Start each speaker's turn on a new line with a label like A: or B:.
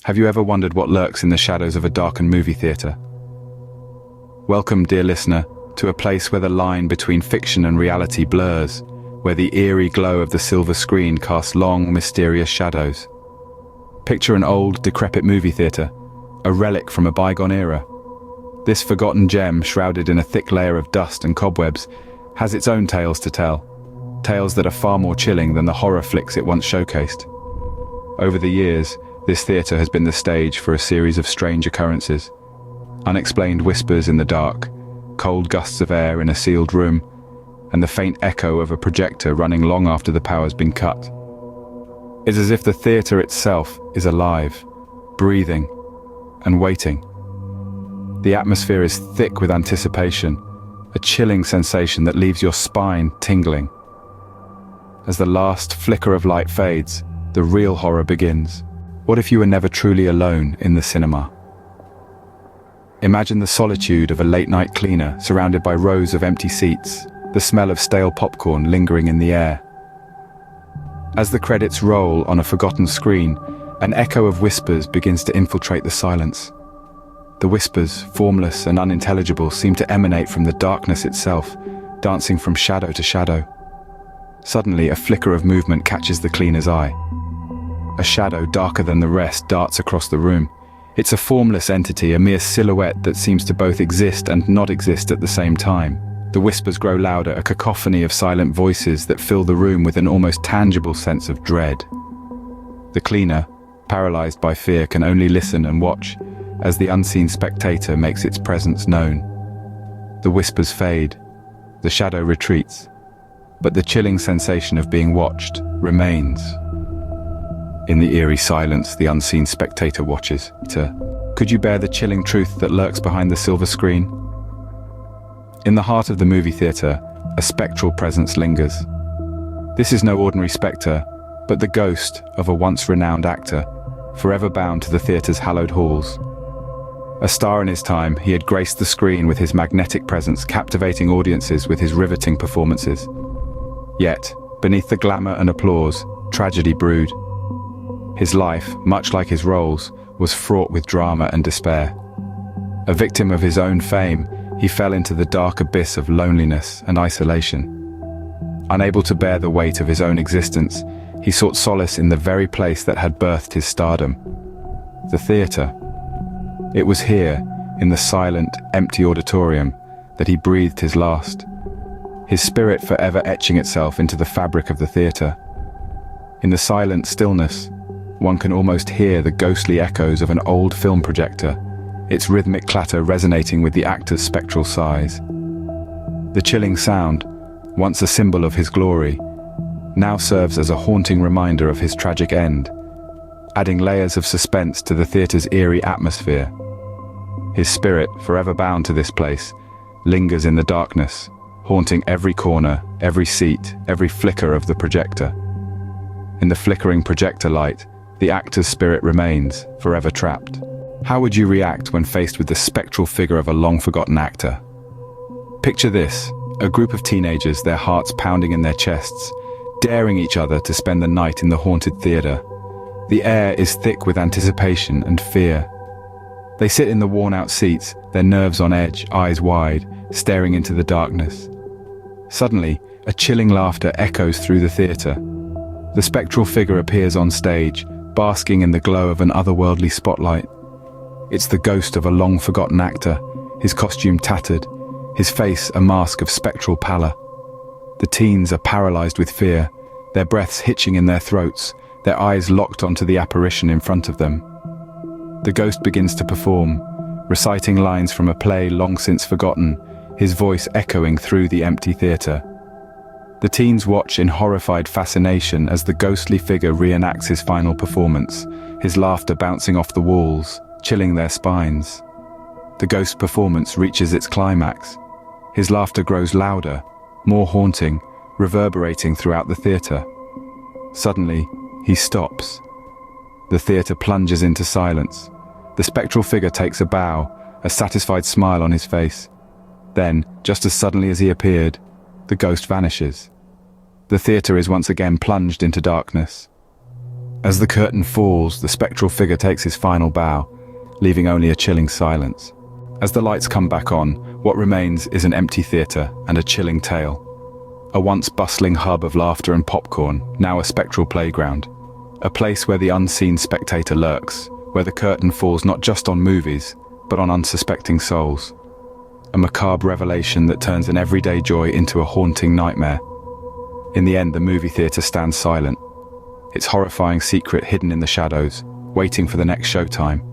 A: Have you ever wondered what lurks in the shadows of a darkened movie theatre? Welcome, dear listener, to a place where the line between fiction and reality blurs, where the eerie glow of the silver screen casts long, mysterious shadows. Picture an old, decrepit movie theatre, a relic from a bygone era. This forgotten gem, shrouded in a thick layer of dust and cobwebs, has its own tales to tell. Tales that are far more chilling than the horror flicks it once showcased. Over the years, this theatre has been the stage for a series of strange occurrences. Unexplained whispers in the dark, cold gusts of air in a sealed room, and the faint echo of a projector running long after the power's been cut. It's as if the theatre itself is alive, breathing, and waiting. The atmosphere is thick with anticipation, a chilling sensation that leaves your spine tingling. As the last flicker of light fades, the real horror begins. What if you were never truly alone in the cinema? Imagine the solitude of a late-night cleaner surrounded by rows of empty seats, the smell of stale popcorn lingering in the air. As the credits roll on a forgotten screen, an echo of whispers begins to infiltrate the silence. The whispers, formless and unintelligible, seem to emanate from the darkness itself, dancing from shadow to shadow. Suddenly, a flicker of movement catches the cleaner's eye. A shadow darker than the rest darts across the room. It's a formless entity, a mere silhouette that seems to both exist and not exist at the same time. The whispers grow louder, a cacophony of silent voices that fill the room with an almost tangible sense of dread. The cleaner, paralyzed by fear, can only listen and watch as the unseen spectator makes its presence known. The whispers fade, the shadow retreats, but the chilling sensation of being watched remains. In the eerie silence, the unseen spectator watches. Could you bear the chilling truth that lurks behind the silver screen? In the heart of the movie theatre, a spectral presence lingers. This is no ordinary spectre, but the ghost of a once renowned actor, forever bound to the theatre's hallowed halls. A star in his time, he had graced the screen with his magnetic presence, captivating audiences with his riveting performances. Yet, beneath the glamour and applause, tragedy brewed. His life, much like his roles, was fraught with drama and despair. A victim of his own fame, he fell into the dark abyss of loneliness and isolation. Unable to bear the weight of his own existence, he sought solace in the very place that had birthed his stardom. The theatre. It was here, in the silent, empty auditorium, that he breathed his last. His spirit forever etching itself into the fabric of the theatre. In the silent stillness, one can almost hear the ghostly echoes of an old film projector, its rhythmic clatter resonating with the actor's spectral sighs. The chilling sound, once a symbol of his glory, now serves as a haunting reminder of his tragic end, adding layers of suspense to the theatre's eerie atmosphere. His spirit, forever bound to this place, lingers in the darkness, haunting every corner, every seat, every flicker of the projector. In the flickering projector light, the actor's spirit remains, forever trapped. How would you react when faced with the spectral figure of a long-forgotten actor? Picture this, a group of teenagers, their hearts pounding in their chests, daring each other to spend the night in the haunted theatre. The air is thick with anticipation and fear. They sit in the worn-out seats, their nerves on edge, eyes wide, staring into the darkness. Suddenly, a chilling laughter echoes through the theatre. The spectral figure appears on stage, basking in the glow of an otherworldly spotlight. It's the ghost of a long-forgotten actor, his costume tattered, his face a mask of spectral pallor. The teens are paralyzed with fear, their breaths hitching in their throats, their eyes locked onto the apparition in front of them. The ghost begins to perform, reciting lines from a play long since forgotten, his voice echoing through the empty theatre. The teens watch in horrified fascination as the ghostly figure reenacts his final performance, his laughter bouncing off the walls, chilling their spines. The ghost performance reaches its climax. His laughter grows louder, more haunting, reverberating throughout the theatre. Suddenly, he stops. The theatre plunges into silence. The spectral figure takes a bow, a satisfied smile on his face. Then, just as suddenly as he appeared, the ghost vanishes. The theatre is once again plunged into darkness. As the curtain falls, the spectral figure takes his final bow, leaving only a chilling silence. As the lights come back on, what remains is an empty theatre and a chilling tale. A once bustling hub of laughter and popcorn, now a spectral playground. A place where the unseen spectator lurks, where the curtain falls not just on movies, but on unsuspecting souls. A macabre revelation that turns an everyday joy into a haunting nightmare. In the end, the movie theatre stands silent, its horrifying secret hidden in the shadows, waiting for the next showtime.